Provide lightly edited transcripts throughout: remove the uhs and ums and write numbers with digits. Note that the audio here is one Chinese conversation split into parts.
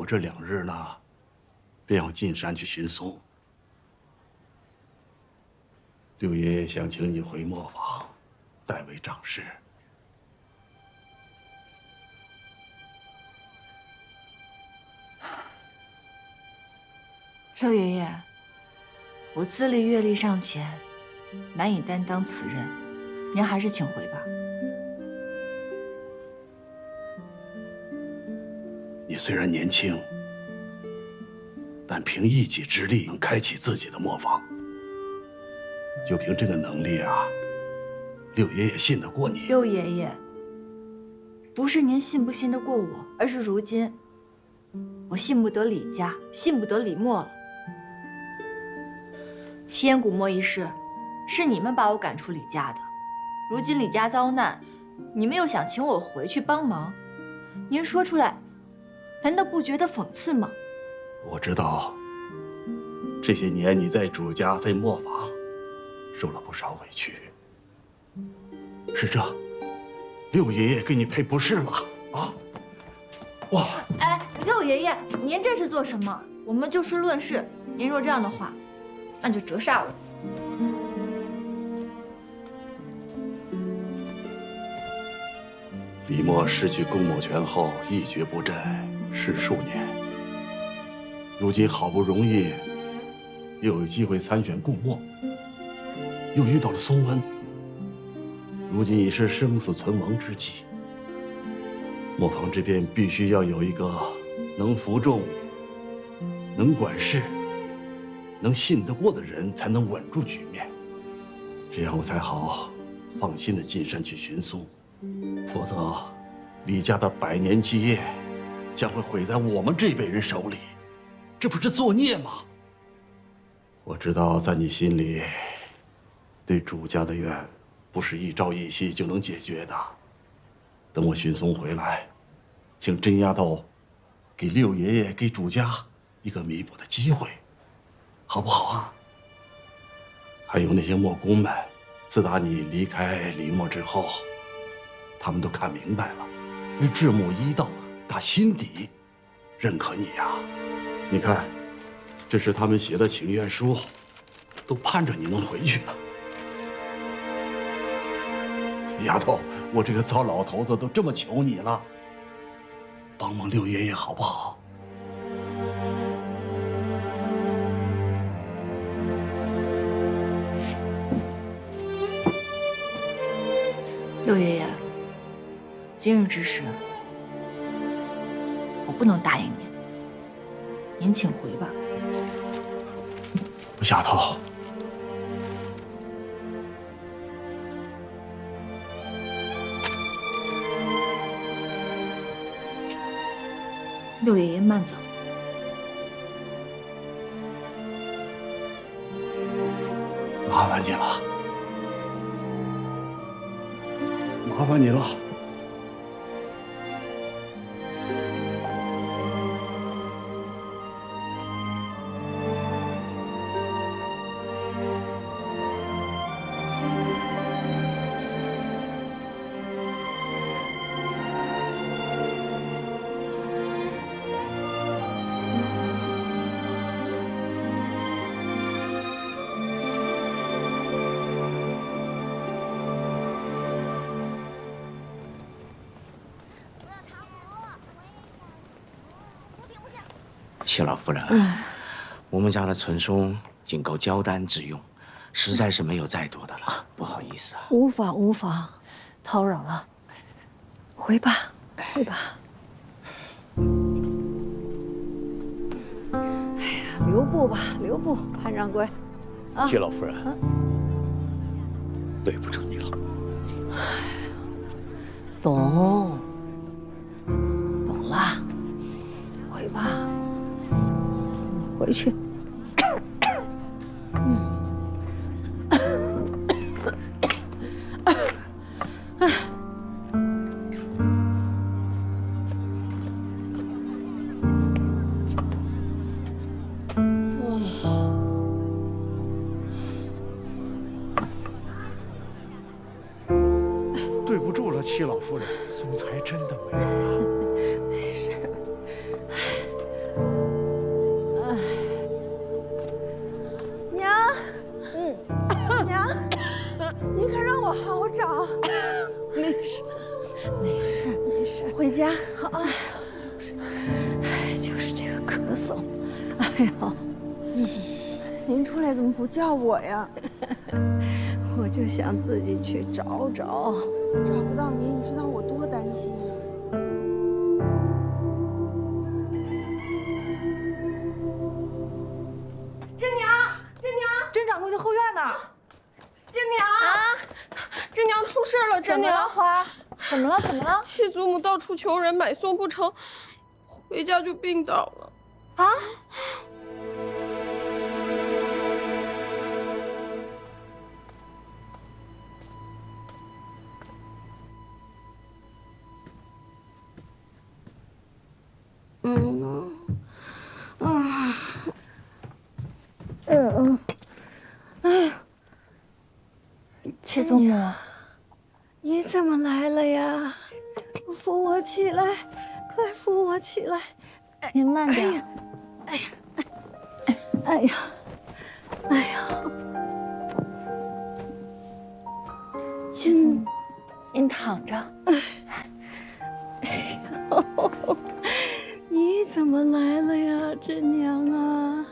我这2日呢，便要进山去寻松。六爷爷想请你回磨坊，代为掌事。六爷爷，我资历阅历尚浅，难以担当此任，您还是请回吧。你虽然年轻，但凭一己之力能开启自己的磨坊。就凭这个能力啊，六爷爷信得过你。六爷爷，不是您信不信得过我，而是如今我信不得李家，信不得李默了。七眼古墨一事，是你们把我赶出李家的。如今李家遭难，你们又想请我回去帮忙，您说出来，难道不觉得讽刺吗？我知道，这些年你在主家，在磨坊，受了不少委屈。是这，六爷爷给你赔不是了啊！哇！哎，六爷爷，您这是做什么？我们就事论事。您若这样的话，那就折煞我。李默失去公某权后一蹶不振，10数年。如今好不容易又有机会参选顾墨，又遇到了松恩，如今已是生死存亡之际。磨坊这边必须要有一个能服众、能管事、能信得过的人，才能稳住局面，这样我才好放心的进山去寻松。否则，李家的100年基业将会毁在我们这辈人手里，这不是作孽吗？我知道，在你心里，对主家的怨不是一朝一夕就能解决的。等我寻松回来，请甄丫头给六爷爷、给主家一个弥补的机会，好不好啊？还有那些磨工们，自打你离开李默之后，他们都看明白了，志木一道，打心底认可你呀。你看，这是他们写的请愿书，都盼着你能回去呢。丫头，我这个糟老头子都这么求你了，帮帮六爷爷好不好？六爷爷，今日之事，我不能答应您，您请回吧。丫头，六爷爷慢走。麻烦你了，麻烦你了。戚老夫人，我们家的存松仅够交单之用，实在是没有再多的了，不好意思啊。无妨无妨，叨扰了，回吧回吧。哎呀，留步吧留步，潘掌柜。啊，戚老夫人，对不住你了。懂，懂了，回吧。回去。对不住了，戚老夫人，松才真的没有了。没事。不好找。没事，没事，没事。回家啊！就是这个咳嗽。哎呦，您出来怎么不叫我呀？我就想自己去找找，找不到您，你知道我多担心啊！甄掌柜在后院呢。甄娘啊，甄娘出事了！甄娘，花，怎么了？怎么了？七祖母到处求人买送不成，回家就病倒了。啊？七祖母，你怎么来了呀？扶我起来，快扶我起来！您慢点。哎呀，哎呀！七祖母，您躺着。你怎么来了呀，甄娘啊？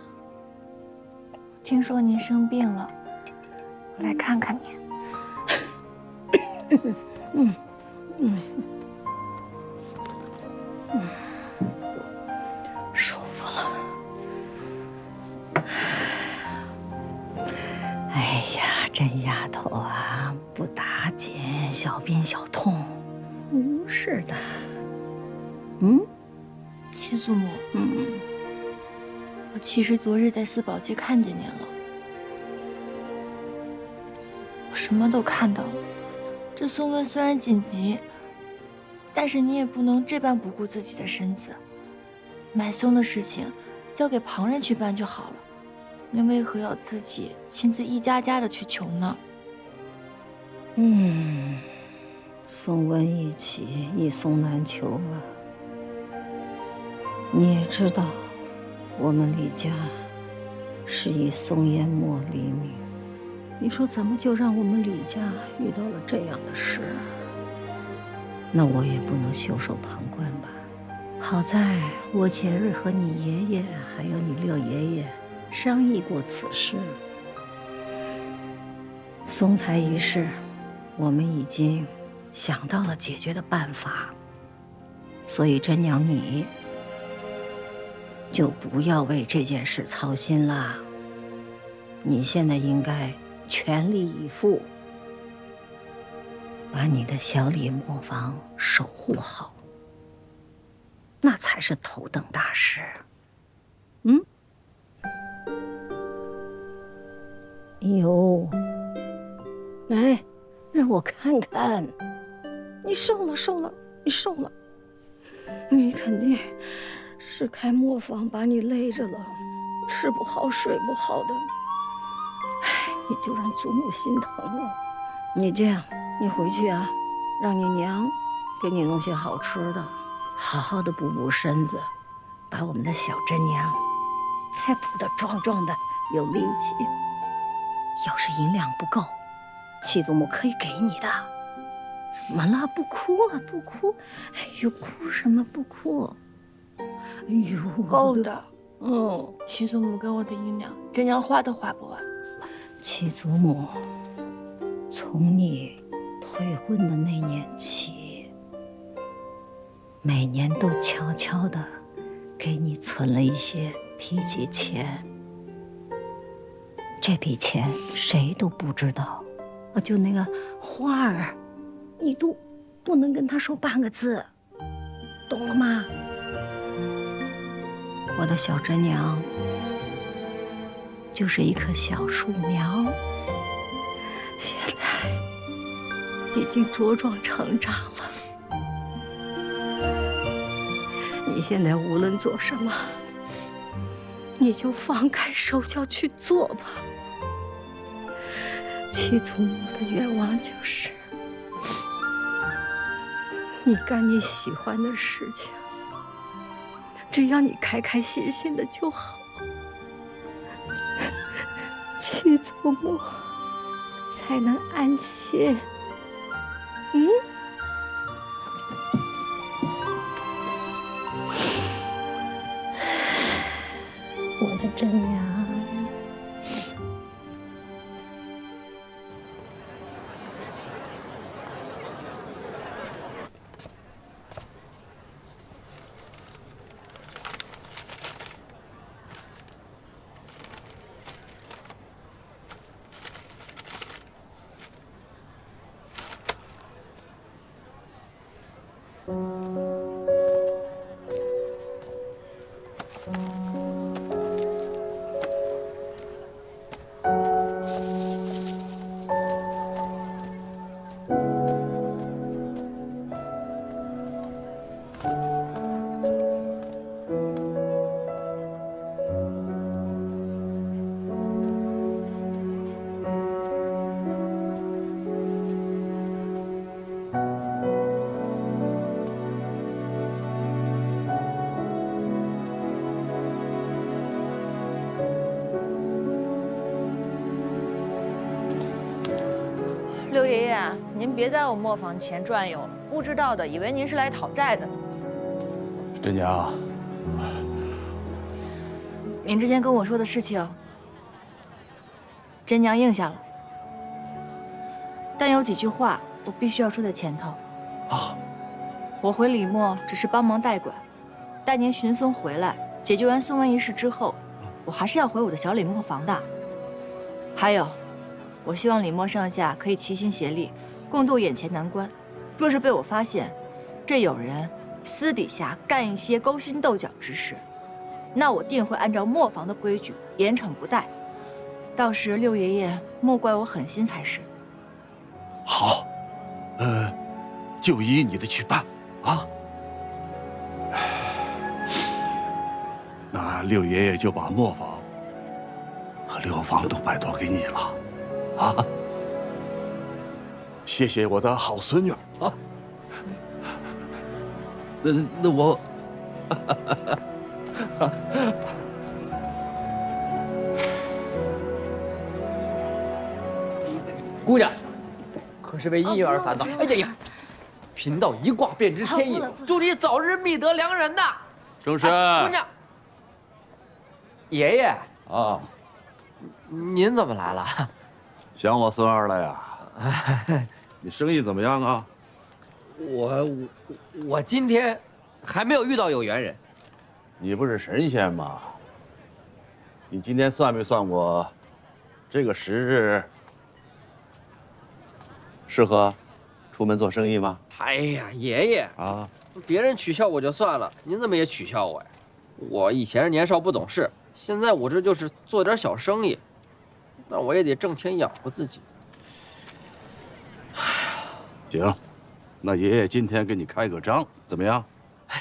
听说您生病了，我来看看您。舒服了。哎呀，这丫头啊，不打紧，小病小痛，无事的。七祖母，我其实昨日在四宝街看见您了，我什么都看到了。这送瘟虽然紧急，但是你也不能这般不顾自己的身子。买送的事情交给旁人去办就好了，您为何要自己亲自一家家的去求呢？送瘟一起，一送难求啊。你也知道，我们李家是以送烟没黎民。你说怎么就让我们李家遇到了这样的事啊？那我也不能袖手旁观吧。好在我前日和你爷爷还有你六爷爷商议过此事，送财一事，我们已经想到了解决的办法。所以甄娘你就不要为这件事操心啦。你现在应该全力以赴，把你的小李磨坊守护好，那才是头等大事。哟，来，让我看看，你瘦了，你瘦了，你肯定是开磨坊把你累着了，吃不好睡不好的。你就让祖母心疼了。你这样，你回去啊，让你娘给你弄些好吃的，好好的补补身子，把我们的小甄娘还补得壮壮的，有力气。要是银两不够，七祖母可以给你的。怎么了？不哭啊，不哭！哎呦，哭什么？不哭！哎呦，够的。哦，七祖母给我的银两，甄娘花都花不完。七祖母从你退婚的那年起，每年都悄悄的给你存了一些提起钱。这笔钱谁都不知道，就那个花儿，你都不能跟他说半个字，懂了吗？我的小甄娘就是一棵小树苗，现在已经茁壮成长了。你现在无论做什么，你就放开手脚去做吧。七祖母的愿望就是，你干你喜欢的事情，只要你开开心心的就好。七祖母在才能安歇。嗯。我的真娘。六爷爷，您别在我磨坊前转悠了，不知道的以为您是来讨债的。真娘，您之前跟我说的事情，真娘应下了。但有几句话我必须要说在前头。啊，我回李墨只是帮忙代管，待您寻松回来，解决完宋文一事之后，我还是要回我的小李磨坊的。还有，我希望李墨上下可以齐心协力，共度眼前难关。若是被我发现，这有人私底下干一些勾心斗角之事，那我定会按照磨坊的规矩严惩不贷。到时六爷爷莫怪我狠心才是。好，就依你的去办啊。那六爷爷就把磨坊和六房都拜托给你了，啊！谢谢我的好孙女啊！那我，姑娘，可是为姻缘而烦恼。哎呀呀，贫道一卦便知天意，祝你早日觅得良人呐！正是。姑娘，爷爷啊，您怎么来了？想我孙儿了呀？你生意怎么样啊？我今天还没有遇到有缘人。你不是神仙吗？你今天算没算过，这个时日适合出门做生意吗？哎呀，爷爷啊，别人取笑我就算了，您怎么也取笑我呀？我以前是年少不懂事，现在我这就是做点小生意，那我也得挣钱养活自己。行，那爷爷今天给你开个张，怎么样？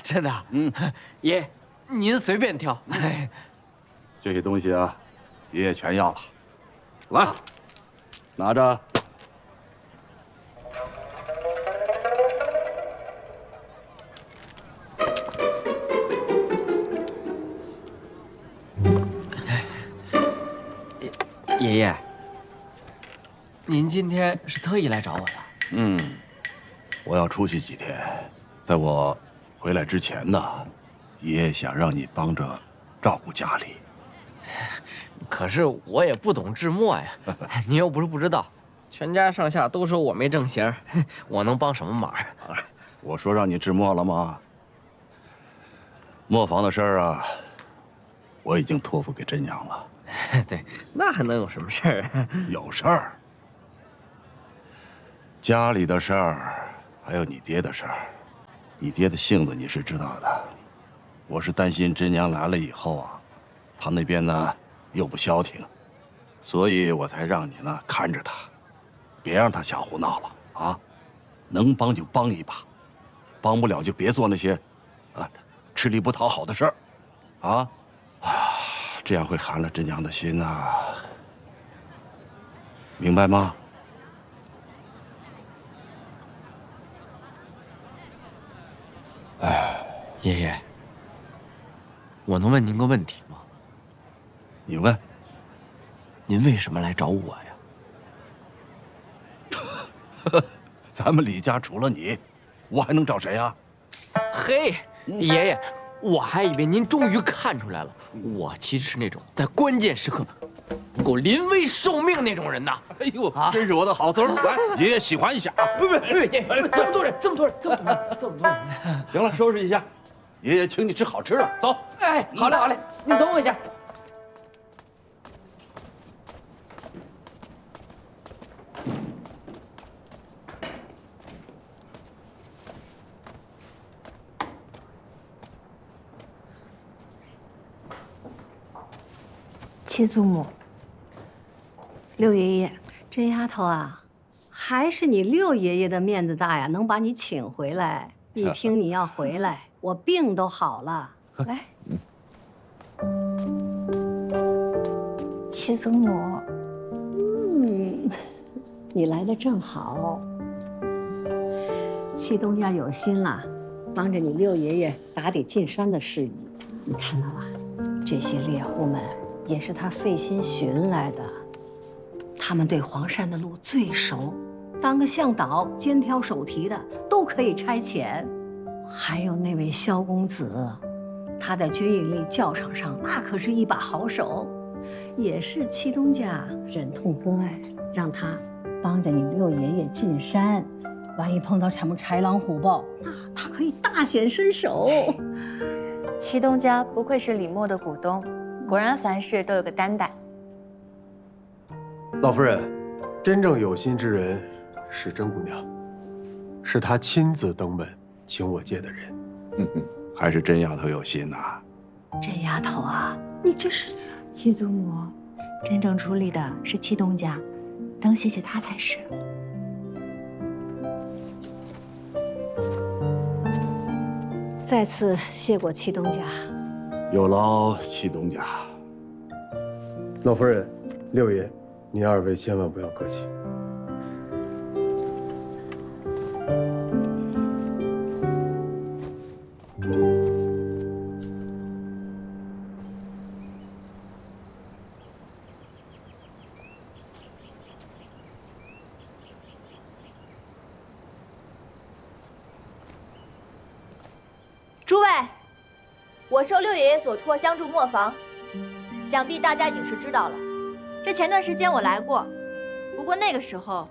真的？嗯，爷，您随便挑。这些东西啊，爷爷全要了。来，拿着。爷爷，您今天是特意来找我的？嗯，我要出去几天，在我回来之前呢，爷爷想让你帮着照顾家里。可是我也不懂制墨呀，您又不是不知道，全家上下都说我没正形，我能帮什么忙？我说让你制墨了吗？磨坊的事儿啊，我已经托付给真娘了。对，那还能有什么事儿啊？有事儿，家里的事儿，还有你爹的事儿。你爹的性子你是知道的，我是担心真娘来了以后啊，他那边呢又不消停，所以我才让你呢看着他，别让他瞎胡闹了啊！能帮就帮一把，帮不了就别做那些吃力不讨好的事儿，啊！这样会寒了真娘的心呐，明白吗？爷爷，我能问您个问题吗？你问。您为什么来找我呀？咱们李家除了你，我还能找谁啊？嘿，爷爷，我还以为您终于看出来了，我其实是那种在关键时刻能够临危受命那种人呐。哎呦，真是我的好孙儿！来，爷爷喜欢一下啊！不，爷爷，这么多人，这么多人。行了，收拾一下，爷爷请你吃好吃的，走。哎，好嘞，您等我一下。七祖母，六爷爷，这丫头啊，还是你六爷爷的面子大呀，能把你请回来。一听你要回来，我病都好了。来，七祖母，你来的正好。戚东家有心了，帮着你六爷爷打理进山的事宜。你看到吧，这些猎户们也是他费心寻来的，他们对黄山的路最熟，当个向导、肩挑手提的都可以差遣。还有那位萧公子，他在军营里教场上那可是一把好手，也是戚东家忍痛割爱，让他帮着你六爷爷进山。万一碰到什么豺狼虎豹，那他可以大显身手。祁东家不愧是李默的股东，果然凡事都有个担待。老夫人，真正有心之人是甄姑娘，是她亲自登门请我借的人。还是甄丫头有心呐。这丫头啊，你这是……祁祖母，真正处理的是祁东家，当谢谢他才是。再次谢过祁东家。有劳祁东家。老夫人，六爷，您二位千万不要客气。诸位，我受六爷爷所托相助磨坊，想必大家已经是知道了。这前段时间我来过，不过那个时候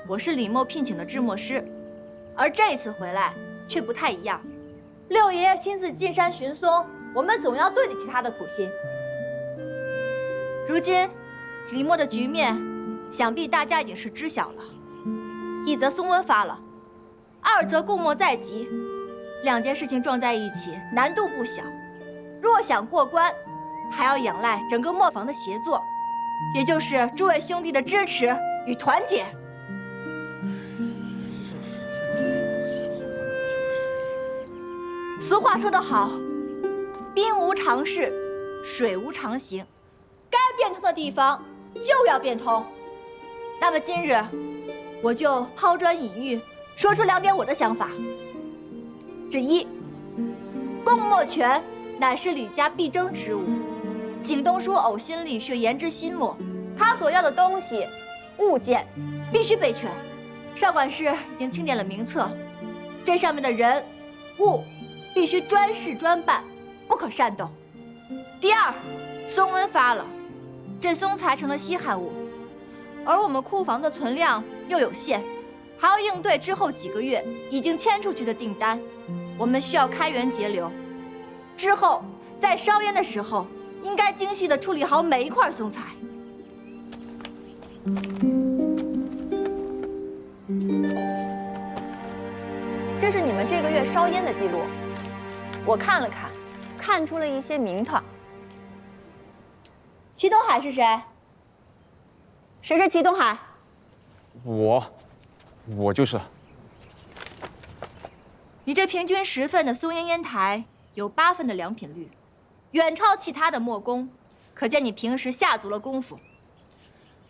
我是李默聘请的制墨师，而这一次回来却不太一样。六爷爷亲自进山寻松，我们总要对得起他的苦心。如今李默的局面，想必大家已经是知晓了。一则松温发了，二则供墨在即。两件事情撞在一起，难度不小。若想过关，还要仰赖整个磨坊的协作，也就是诸位兄弟的支持与团结。俗话说得好，兵无常势，水无常形，该变通的地方就要变通。那么今日，我就抛砖引玉，说出2点我的想法。之一，供墨权乃是李家必争之物。景东叔呕心沥血研制新墨，他所要的东西、物件必须备全。少管事已经清点了名册，这上面的人、物必须专事专办，不可擅动。第二，松温发了，这松材成了稀罕物，而我们库房的存量又有限，还要应对之后几个月已经签出去的订单。我们需要开源节流，之后在烧烟的时候，应该精细地处理好每一块松材。这是你们这个月烧烟的记录，我看了看，看出了一些名堂。祁东海是谁？谁是祁东海？我就是。你这平均10份的松烟烟台有8份的良品率，远超其他的墨工，可见你平时下足了功夫。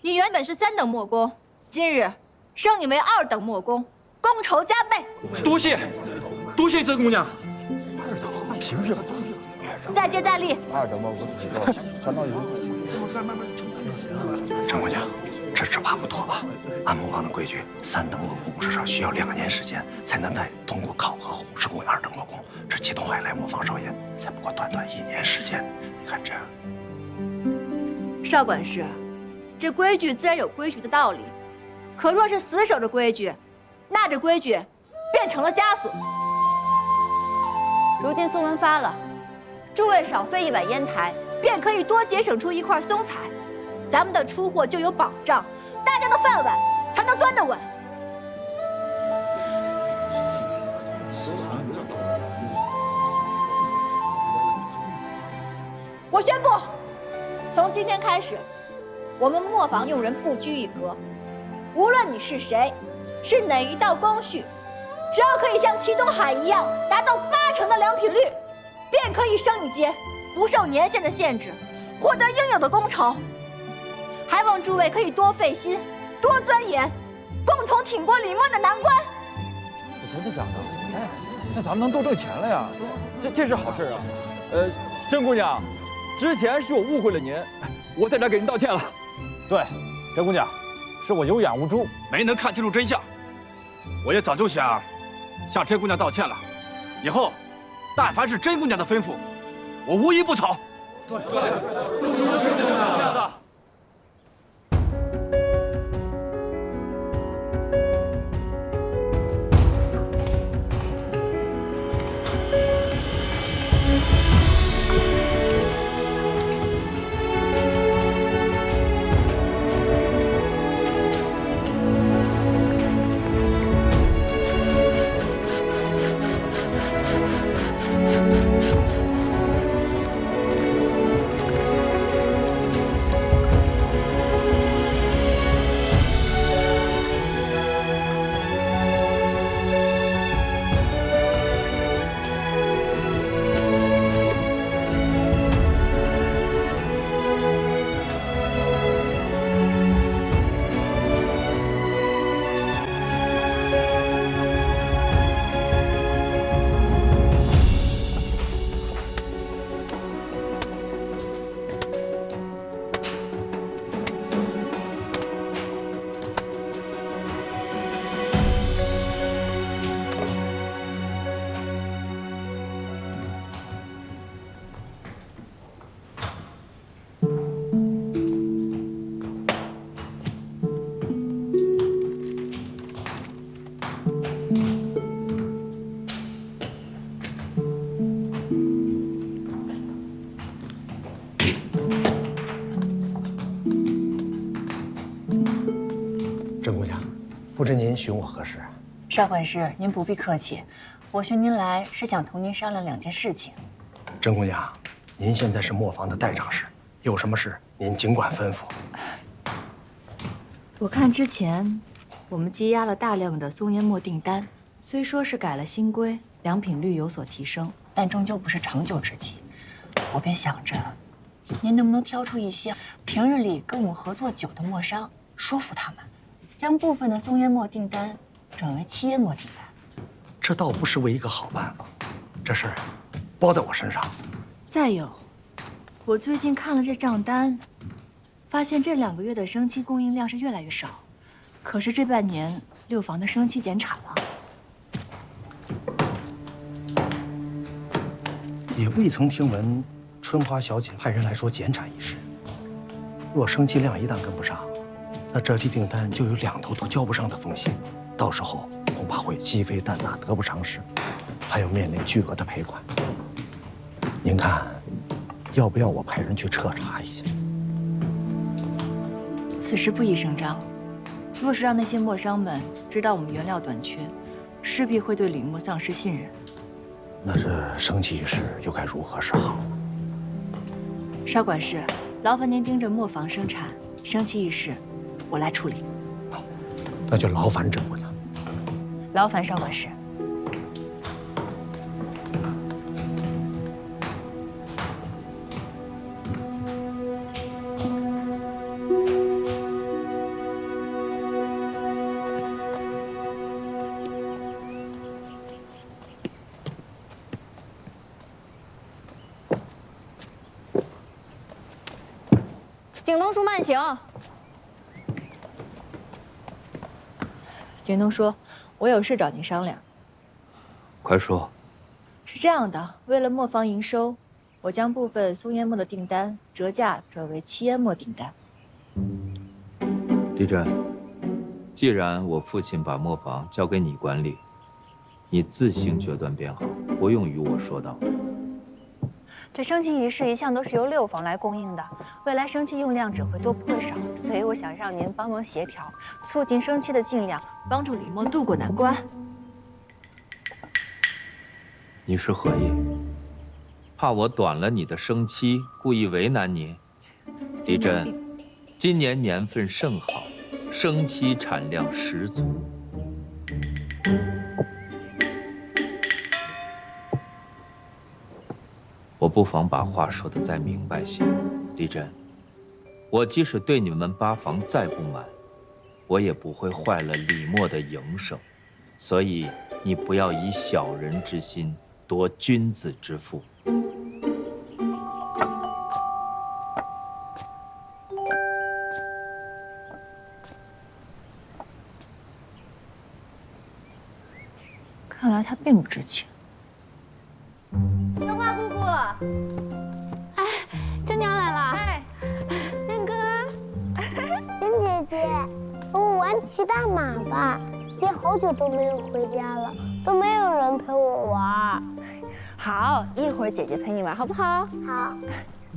你原本是3等墨工，今日升你为2等墨工，功酬加倍。多谢甄姑娘。2等，凭什么？再接再厉。2等墨工几个，相当于。张管家，这只怕不妥吧？按磨坊的规矩，3等落工至少需要2年时间，才能再通过考核后是公2等落工。这祁同海来磨坊少爷，才不过短短1年时间。你看这，邵管事，这规矩自然有规矩的道理，可若是死守着规矩，那这规矩变成了枷锁。如今松纹发了，诸位少费1碗烟台，便可以多节省出1块松材，咱们的出货就有保障，大家的饭碗才能端得稳。我宣布，从今天开始，我们磨坊用人不拘一格，无论你是谁，是哪一道工序，只要可以像祁东海一样达到80%的良品率，便可以升一阶，不受年限的限制，获得应有的功酬。还望诸位可以多费心，多钻研，共同挺过李默的难关。这真的假的？哎，那咱们能多挣钱了呀！这是好事啊。甄姑娘，之前是我误会了您，我在这给您道歉了。对，甄姑娘，是我有眼无珠，没能看清楚真相。我也早就想向甄姑娘道歉了，以后但凡是甄姑娘的吩咐，我无一不从。对，甄姑娘，不知您寻我何事？邵管事，您不必客气，我寻您来是想同您商量2件事情。甄姑娘，您现在是磨坊的代掌事，有什么事您尽管吩咐。我看之前我们积压了大量的松烟墨订单，虽说是改了新规，良品率有所提升，但终究不是长久之计。我便想着，您能不能挑出一些平日里跟我们合作久的墨商，说服他们，将部分的松烟墨订单转为漆烟墨订单。这倒不失为一个好办法，这事儿包在我身上。再有，我最近看了这账单，发现这2个月的生漆供应量是越来越少，可是这半年6房的生漆减产了。也未曾听闻春花小姐派人来说减产一事。若生漆量一旦跟不上，那这批订单就有2头都交不上的风险，到时候恐怕会鸡飞蛋打，得不偿失，还要面临巨额的赔款。您看，要不要我派人去彻查一下？此事不宜声张，若是让那些墨商们知道我们原料短缺，势必会对李默丧失信任。那这生漆一事又该如何是好？邵管事，劳烦您盯着磨坊生产，生漆一事我来处理。那就劳烦甄姑娘。劳烦邵管事。景东叔慢行。景东叔，我有事找您商量。快说。是这样的，为了磨坊营收，我将部分松烟墨的订单折价转为漆烟墨订单。李真，既然我父亲把磨坊交给你管理，你自行决断便好，不用与我说道。这升旗仪式一向都是由6坊来供应的，未来升旗用量只会多不会少，所以我想让您帮忙协调，促进升旗的进量，帮助李墨渡过难关。你是何意？怕我短了你的生期，故意为难你？李真，今年年份甚好，生期产量十足。我不妨把话说得再明白些，李真，我即使对你们8房再不满，我也不会坏了李墨的营生，所以你不要以小人之心夺君子之腹。看来他并不知情。春花姑姑，哎，真娘来了！哎，那个，甄姐姐，和我玩骑大马吧。姐好久都没有回家了，都没有人陪我玩。好，一会儿姐姐陪你玩，好不好？好。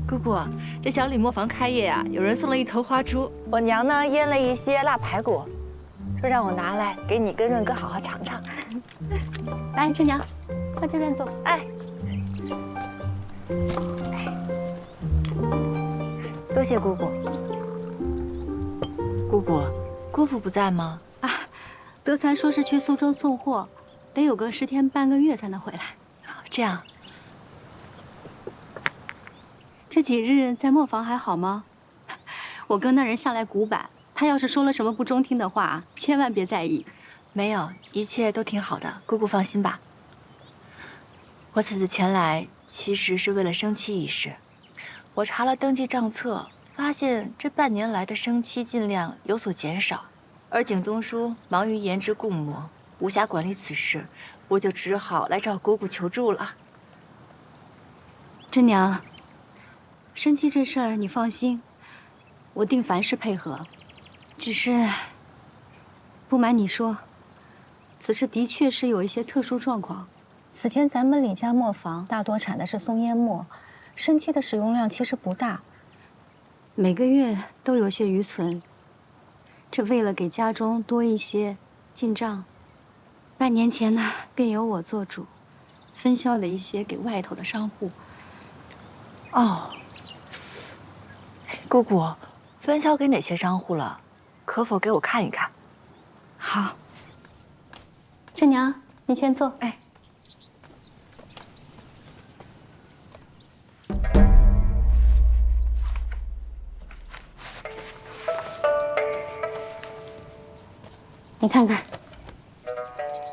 姑姑，这小李磨坊开业啊，有人送了1头花猪，我娘呢腌了一些腊排骨，说让我拿来给你跟润哥好好尝尝。来，甄娘，到这边坐。哎，多谢姑姑。姑姑，姑父不在吗？啊，德才说是去苏州送货，得有个10天半个月才能回来。这样。这几日在磨坊还好吗？我跟那人向来古板，他要是说了什么不中听的话，千万别在意。没有，一切都挺好的，姑姑放心吧。我此次前来，其实是为了升期仪式。我查了登记账册，发现这半年来的升期进量有所减少，而景东叔忙于研制固模，无暇管理此事，我就只好来找姑姑求助了。甄娘，升期这事儿你放心，我定凡事配合。只是，不瞒你说，此事的确是有一些特殊状况。此前咱们李家磨坊大多产的是松烟墨，升期的使用量其实不大，每个月都有些余存。这为了给家中多一些进账，半年前呢，便由我做主，分销了一些给外头的商户。哦，姑姑，分销给哪些商户了？可否给我看一看？好。甄娘，你先坐。哎。你看看，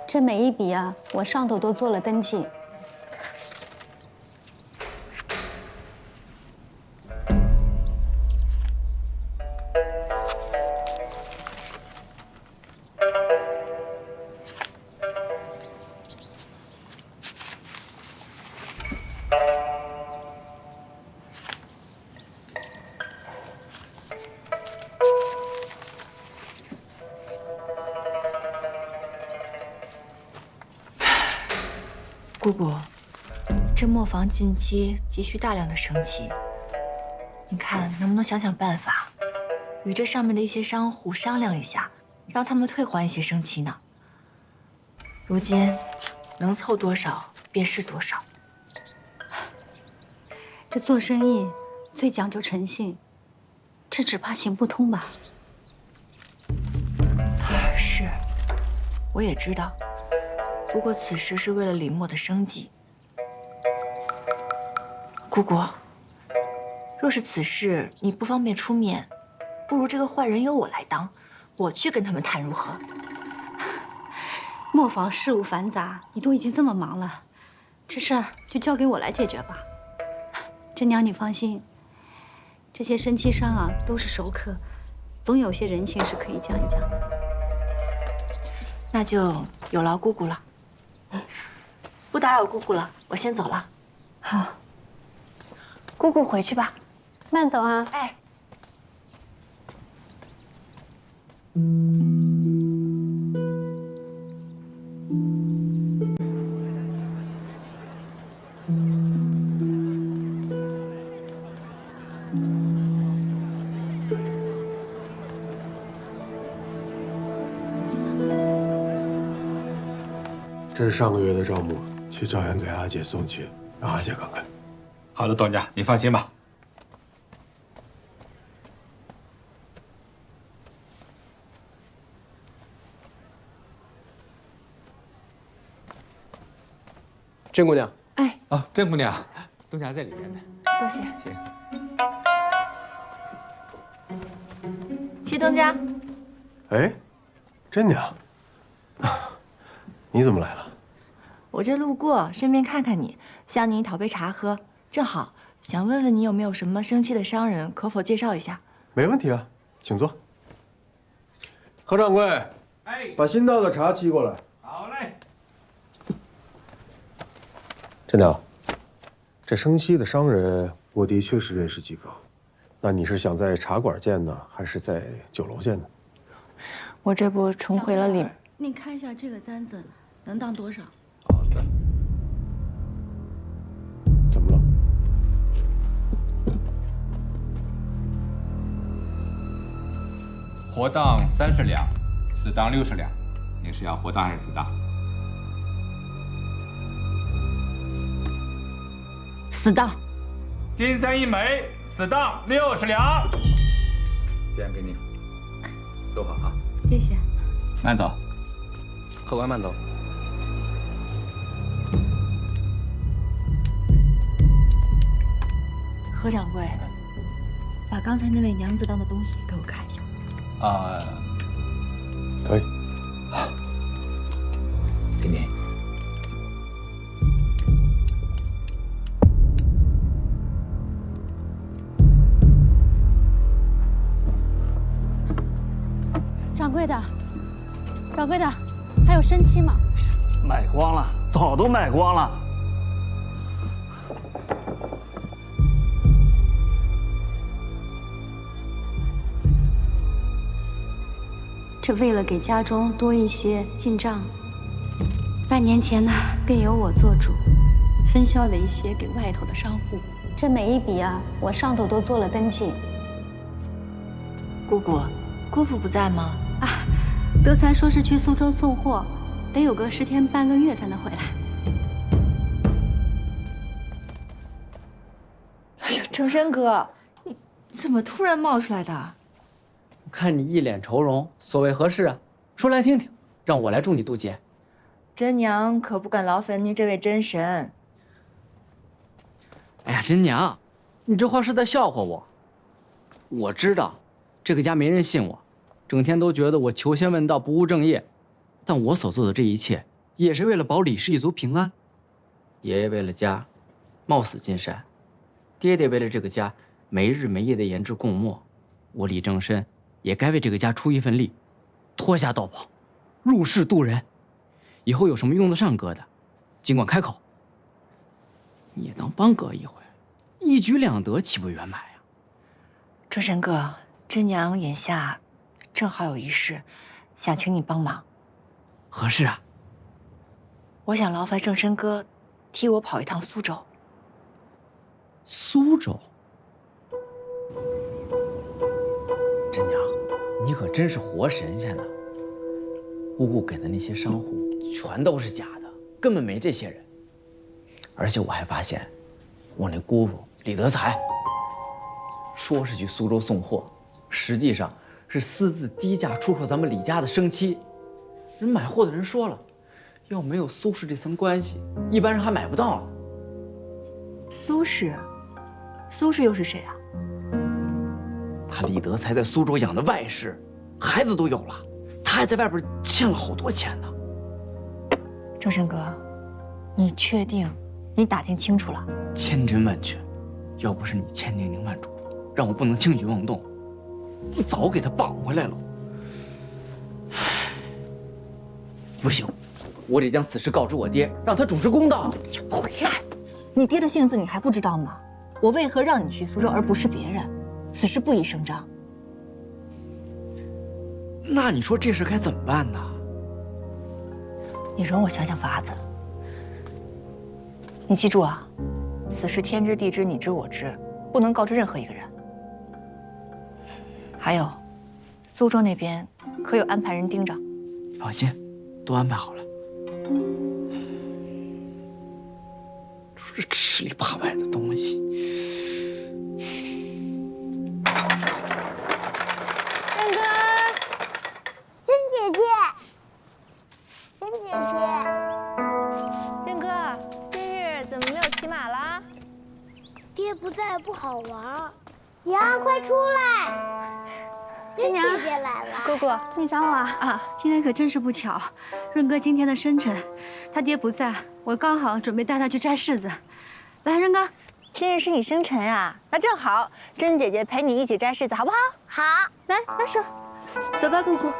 这每一笔啊，我上头都做了登记。姑姑，这磨坊近期急需大量的升旗，你看能不能想想办法，与这上面的一些商户商量一下，让他们退还一些升旗呢？如今能凑多少便是多少。这做生意最讲究诚信，这只怕行不通吧？是，我也知道。不过此事是为了李墨的生计。姑姑，若是此事你不方便出面，不如这个坏人由我来当，我去跟他们谈如何？磨坊事务繁杂，你都已经这么忙了，这事儿就交给我来解决吧。甄娘，你放心，这些升期商啊都是熟客，总有些人情是可以讲一讲的。那就有劳姑姑了。不打扰姑姑了，我先走了。好，姑姑回去吧，慢走啊。哎。这是上个月的账目，去赵源给阿姐送去，让阿姐看看。好的，东家，你放心吧。甄姑娘，哎，啊，甄姑娘，东家在里面呢。多谢。请。齐东家，哎，甄娘，你怎么来了？我这路过，顺便看看你，向你讨杯茶喝，正好想问问你有没有什么生气的商人，可否介绍一下？没问题啊，请坐。何掌柜，哎，把新到的茶沏过来。好嘞。甄娘，这生漆的商人，我的确是认识几个。那你是想在茶馆见呢，还是在酒楼见呢？我这不重回了里。你看一下这个簪子能当多少？好的。怎么了？活当30两，死当60两。你是要活当还是死当？死当。金3一枚，死当60两。钱给你，收好啊。谢谢。慢走。客官慢走。何掌柜，把刚才那位娘子当的东西给我看一下。可以。给你。掌柜的，掌柜的，还有生漆吗？卖光了，早都卖光了。这为了给家中多一些进账，半年前呢，便由我做主，分销了一些给外头的商户。这每一笔啊，我上头都做了登记。姑姑，姑父不在吗？啊，德才说是去苏州送货，得有个10天半个月才能回来。哎呀，成身哥，你怎么突然冒出来的？看你一脸愁容，所谓何事啊？说来听听，让我来助你渡劫。甄娘可不敢劳烦您这位真神。哎呀，甄娘，你这话是在笑话我。我知道，这个家没人信我，整天都觉得我求仙问道不务正业，但我所做的这一切，也是为了保李氏一族平安。爷爷为了家，冒死进山；爹爹为了这个家，没日没夜的研制贡墨。我李正身也该为这个家出一份力，脱下道袍，入世渡人。以后有什么用得上哥的，尽管开口。你也当帮哥一回，一举两得，岂不圆满呀？周神哥，甄娘眼下正好有一事，想请你帮忙。何事啊？我想劳烦正身哥替我跑一趟苏州。苏州？甄娘，你可真是活神仙呐！姑姑给的那些商户全都是假的，根本没这些人。而且我还发现，我那姑父李德才说是去苏州送货，实际上是私自低价出售咱们李家的生漆。人买货的人说了，要没有苏氏这层关系，一般人还买不到呢。苏氏？苏氏又是谁啊？他李德才在苏州养的外室，孩子都有了，他还在外边欠了好多钱呢。正身哥，你确定？你打听清楚了？千真万确，要不是你千叮咛万嘱咐，让我不能轻举妄动，我早给他绑回来了。不行，我得将此事告知我爹，让他主持公道。回来！你爹的性子你还不知道吗？我为何让你去苏州而不是别人？此事不宜声张。那你说这事该怎么办呢？你容我想想法子。你记住啊，此事天知地知你知我知，不能告知任何一个人。还有，苏州那边可有安排人盯着？放心，都安排好了。说这吃里扒外的东西。任哥，甄姐姐，甄姐姐，任哥，今日怎么没有骑马啦？爹不在不好玩。娘，快出来！甄姐姐来了。姑姑，你找我啊？今天可真是不巧，润哥今天的生辰，他爹不在，我刚好准备带他去摘柿子。来，润哥，今日是你生辰啊，那正好，甄姐姐陪你一起摘柿子，好不好？好，来，拉手，走吧，姑姑。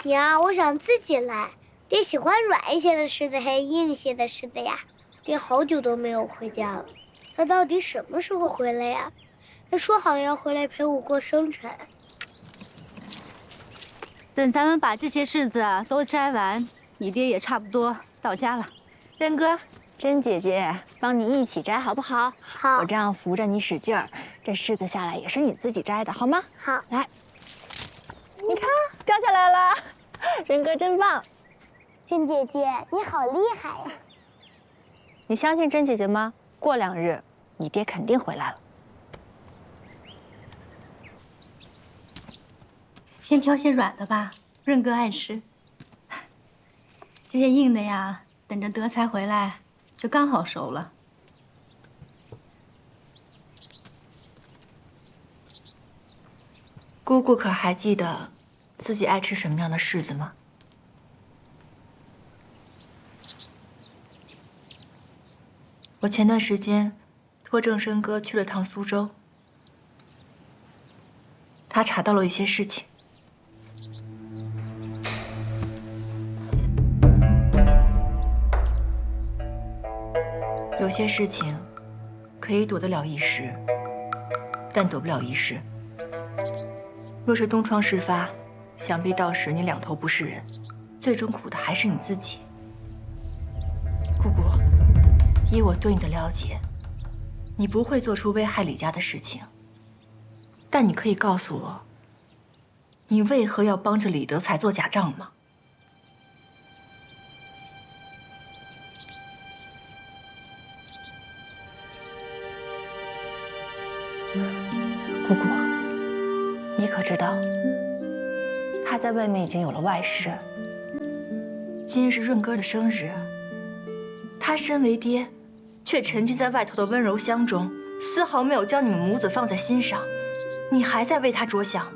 娘，我想自己来。爹喜欢软一些的柿子还是硬一些的柿子呀？爹好久都没有回家了，他到底什么时候回来呀？他说好要回来陪我过生辰。等咱们把这些柿子都摘完，你爹也差不多到家了。任哥，甄姐姐帮你一起摘，好不好？好。我这样扶着你使劲儿，这柿子下来也是你自己摘的，好吗？好。来，你看掉下来了，任哥真棒。甄姐姐，你好厉害呀！你相信甄姐姐吗？过2日，你爹肯定回来了。先挑些软的吧，润哥爱吃。这些硬的呀，等着德才回来，就刚好熟了。姑姑可还记得自己爱吃什么样的柿子吗？我前段时间托正生哥去了趟苏州，他查到了一些事情。有些事情可以躲得了一时，但躲不了一世。若是东窗事发，想必到时你两头不是人，最终苦的还是你自己。姑姑，依我对你的了解，你不会做出危害李家的事情。但你可以告诉我，你为何要帮着李德才做假账吗？姑姑，你可知道，他在外面已经有了外室。今日是润哥的生日，他身为爹，却沉浸在外头的温柔乡中，丝毫没有将你们母子放在心上。你还在为他着想。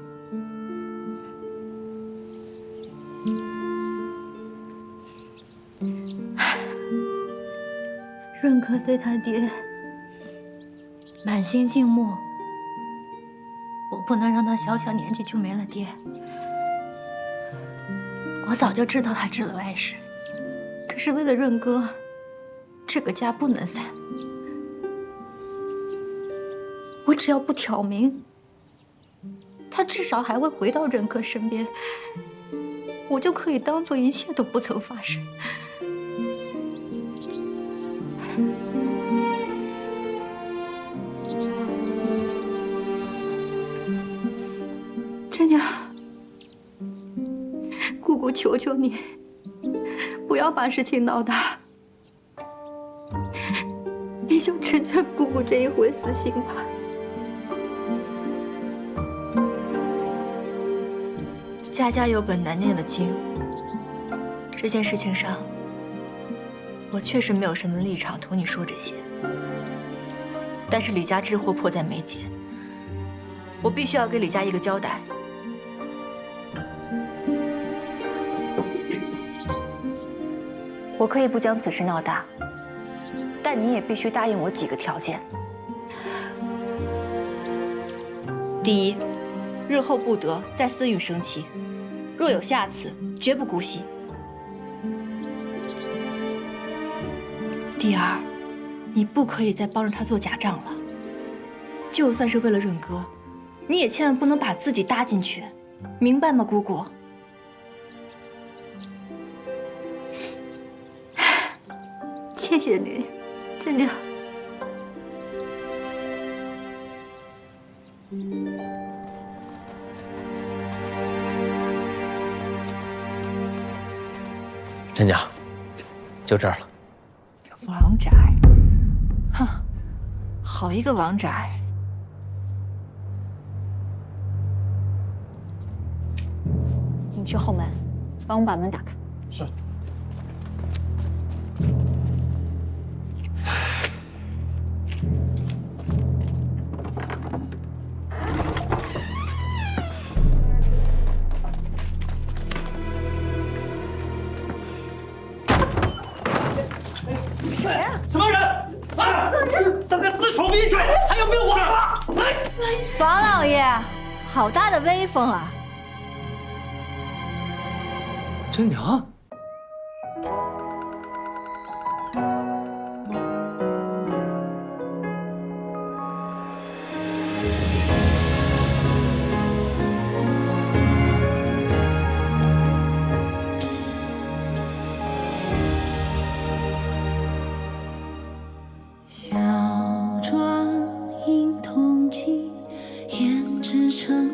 润哥对他爹满心敬慕，我不能让他小小年纪就没了爹。我早就知道他治了外室，可是为了润哥，这个家不能散。我只要不挑明，他至少还会回到润哥身边，我就可以当做一切都不曾发生。真娘，姑姑求求你，不要把事情闹大，你就成全姑姑这一回死心吧。家家有本难念的经。这件事情上，我确实没有什么立场同你说这些。但是李家之祸迫在眉睫，我必须要给李家一个交代。我可以不将此事闹大，但你也必须答应我几个条件。第一，日后不得再私运生妻，若有下次，绝不姑息。第二，你不可以再帮着他做假账了。就算是为了润哥，你也千万不能把自己搭进去，明白吗，姑姑？谢谢你，真娘。真娘，就这儿了。王宅，哼，好一个王宅！你去后门，帮我把门打开。是。谁啊？什么人？啊！这个自处民权，还有没有我啊？王老爷，好大的威风啊！真娘。小庄因同济，胭脂成